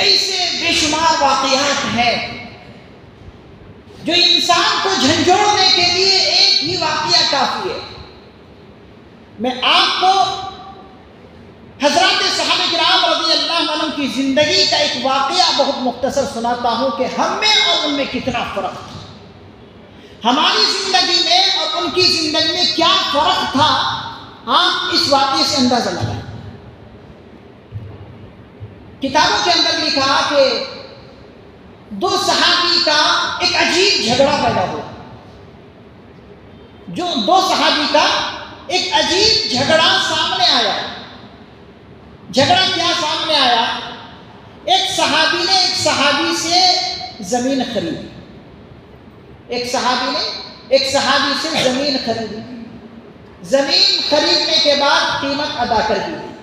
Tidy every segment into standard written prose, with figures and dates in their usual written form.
ایسے بے شمار واقعات ہیں جو انسان کو جھنجھوڑنے کے لیے ایک ہی واقعہ کافی ہے۔ میں آپ کو حضرات صحابہ کرام رضی اللہ عنہ کی زندگی کا ایک واقعہ بہت مختصر سناتا ہوں کہ ہم میں اور ان میں کتنا فرق تھا، ہماری زندگی میں اور ان کی زندگی میں کیا فرق تھا، آپ اس واقعے سے اندازہ لگائیں۔ کتابوں کے اندر لکھا کہ دو صحابی کا ایک عجیب جھگڑا پیدا ہوا، جو دو صحابی کا ایک عجیب جھگڑا سامنے آیا۔ جھگڑا کیا سامنے آیا؟ ایک صحابی نے ایک صحابی سے زمین خریدی، ایک صحابی نے ایک صحابی سے زمین خریدی۔ زمین خریدنے کے بعد قیمت ادا کر دی گئی،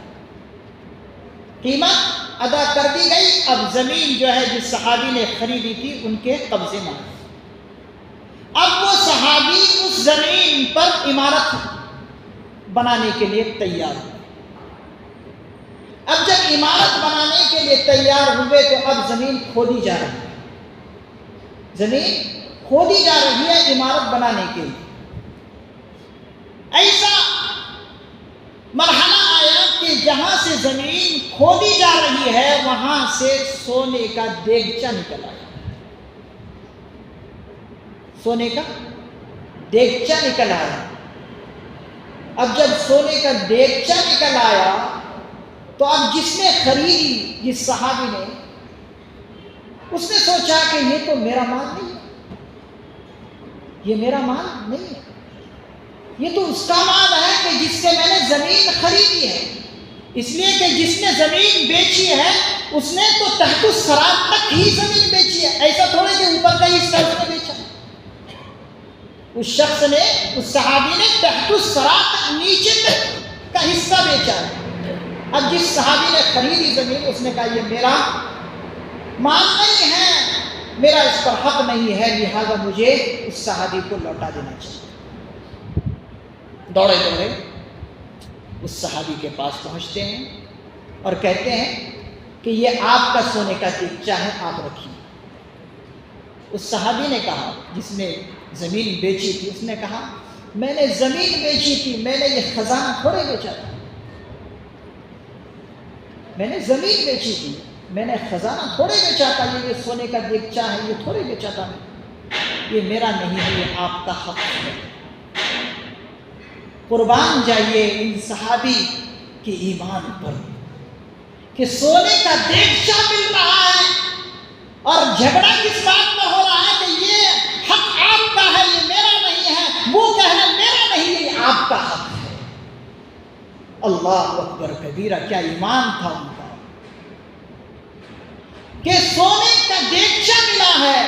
قیمت ادا کر دی گئی۔ اب زمین جو ہے جس صحابی نے خریدی تھی ان کے قبضے میں آئی۔ اب وہ صحابی اس زمین پر عمارت بنانے کے لیے تیار ہوئے۔ اب جب عمارت بنانے کے لیے تیار ہوئے تو اب زمین کھودی جا رہی ہے، زمین کھودی جا رہی ہے عمارت بنانے کے لیے۔ ایسا مرحلہ آیا کہ جہاں سے زمین کھودی جا رہی ہے وہاں سے سونے کا دیگچہ نکل آیا، سونے کا دیگچہ نکل آیا۔ اب جب سونے کا دیگچہ نکل آیا تو اب جس نے خریدی، جس صحابی نے، اس نے سوچا کہ یہ تو میرا مال نہیں ہے، یہ میرا مال نہیں ہے، یہ تو اس کا مال ہے کہ جس سے میں نے زمین خریدی ہے۔ اس لیے کہ جس نے زمین بیچی ہے اس نے تو تحت الصراط تک ہی زمین بیچی ہے، ایسا تھوڑے کہ اوپر کا حصہ اس نے بیچا۔ اس شخص نے، اس صحابی نے تحت الصراط تک، نیچے تک کا حصہ بیچا ہے۔ اب جس صحابی نے خریدی زمین اس نے کہا یہ میرا مال نہیں ہے، میرا اس پر حق نہیں ہے، لہذا مجھے اس صحابی کو لوٹا دینا چاہیے۔ دوڑے دوڑے اس صحابی کے پاس پہنچتے ہیں اور کہتے ہیں کہ یہ آپ کا سونے کا دیگچہ ہے، آپ رکھیے۔ اس صحابی نے کہا، جس نے زمین بیچی تھی، اس نے کہا میں نے زمین بیچی تھی، میں نے یہ خزانہ تھوڑے بیچا تھا، میں نے زمین بیچی تھی، میں نے خزانہ تھوڑے بیچا تھا، یہ سونے کا دیگچہ ہے یہ تھوڑے بیچا تھا میں، یہ میرا نہیں ہے، یہ آپ کا حق ہے۔ قربان جائیے ان صحابی کے ایمان پر کہ سونے کا دیگچہ مل رہا ہے اور جھگڑا کس بات پر ہو رہا ہے کہ یہ حق آپ کا ہے، یہ میرا نہیں ہے، وہ کہنا میرا نہیں ہے، یہ آپ کا حق ہے۔ اللہ اکبر کبیرہ، کیا ایمان تھا ان کا کہ سونے کا دیگچہ ملا ہے،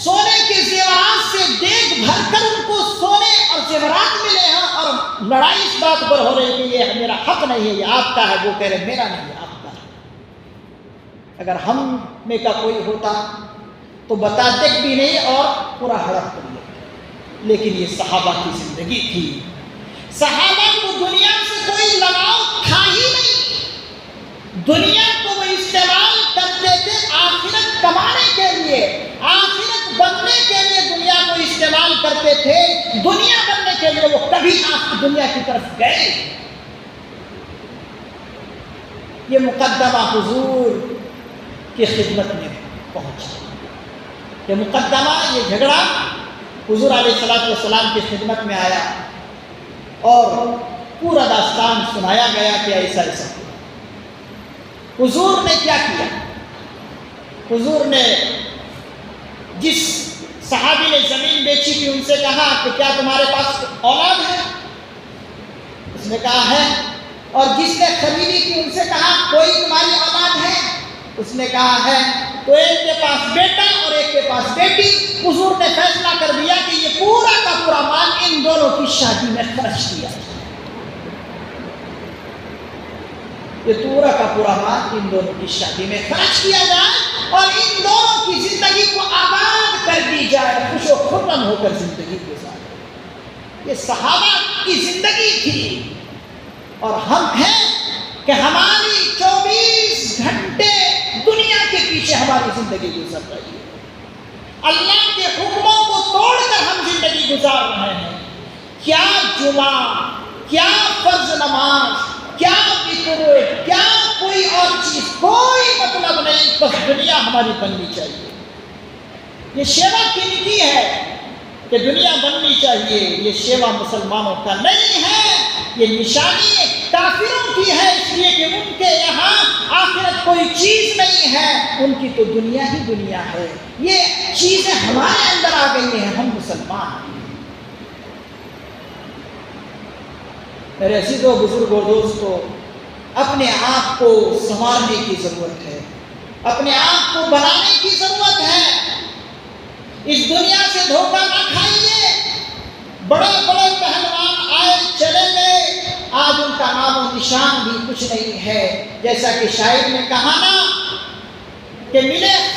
سونے کے زیورات سے دیگ بھر کر ان کو سونے اور زیورات ملے ہیں، اور لڑائی اس بات پر ہو رہی ہے کہ یہ میرا حق نہیں ہے، یہ آپ کا ہے، وہ کہہ رہے میرا نہیں ہے، آپ کا ہے۔ اگر ہم میں کا کوئی ہوتا تو بتاتے بھی نہیں اور پورا ہڑپ کر لیتے، لیکن یہ صحابہ کی زندگی تھی۔ صحابہ کو دنیا سے کوئی لگاؤ تھا ہی نہیں، دنیا کو وہ استعمال کرتے تھے آخرت کمانے کے لیے، آخرت بننے کے لیے دنیا کو استعمال کرتے تھے، دنیا بننے کے لیے وہ کبھی دنیا کی طرف گئے۔ یہ مقدمہ حضور کی خدمت میں پہنچا، یہ مقدمہ، یہ جھگڑا حضور علیہ السلام کی خدمت میں آیا اور پورا داستان سنایا گیا کہ ایسا ایسا ہوا۔ حضور نے کیا کیا؟ حضور نے جس صحابی نے زمین بیچی تھی ان سے کہا کہ کیا تمہارے پاس اولاد ہے؟ اس نے کہا ہے۔ اور جس نے خریدی تھی ان سے کہا کوئی تمہاری اولاد ہے؟ اس نے کہا ہے۔ تو ایک کے پاس بیٹا اور ایک کے پاس بیٹی۔ حضور نے فیصلہ کر دیا کہ یہ پورا کا پورا مال ان دونوں کی شادی میں خرچ کیا جائے، یہ پورا کا پورا مال ان دونوں کی شادی میں خرچ کیا جائے اور ان دونوں کی زندگی کو آباد کر دی جائے، خوش و خرم ہو کر زندگی گزارے۔ یہ صحابہ کی زندگی تھی، اور ہم ہیں کہ ہماری 24 گھنٹے دنیا کے سے ہماری زندگی گزر رہی ہے۔ اللہ کے حکموں کو توڑ کر ہم زندگی گزار رہے ہیں۔ کیا جمعہ، کیا فرض نماز، کیا وتر، کیا کوئی اور چیز، کوئی مطلب نہیں، بس دنیا ہماری بننی چاہیے۔ یہ شیوا کن کی ہے کہ دنیا بننی چاہیے؟ یہ شیوا مسلمانوں کا نہیں ہے، یہ نشانی کافروں کی ہے، اس لیے کہ ان کے یہاں آخرت کوئی چیز نہیں ہے، ان کی تو دنیا ہی دنیا ہے۔ یہ چیزیں ہمارے اندر آ گئی ہیں، ہم مسلمان ہیں۔ میرے عزیزوں، بزرگوں، دوستوں، اپنے آپ کو سنوارنے کی ضرورت ہے، اپنے آپ کو بنانے کی ضرورت ہے۔ اس دنیا سے دھوکہ نہ کھائیے۔ بڑے بڑے پہلوان آئے چلے گئے، آج ان کا نام و نشان بھی کچھ نہیں ہے۔ جیسا کہ شاعر نے کہا نا کہ ملے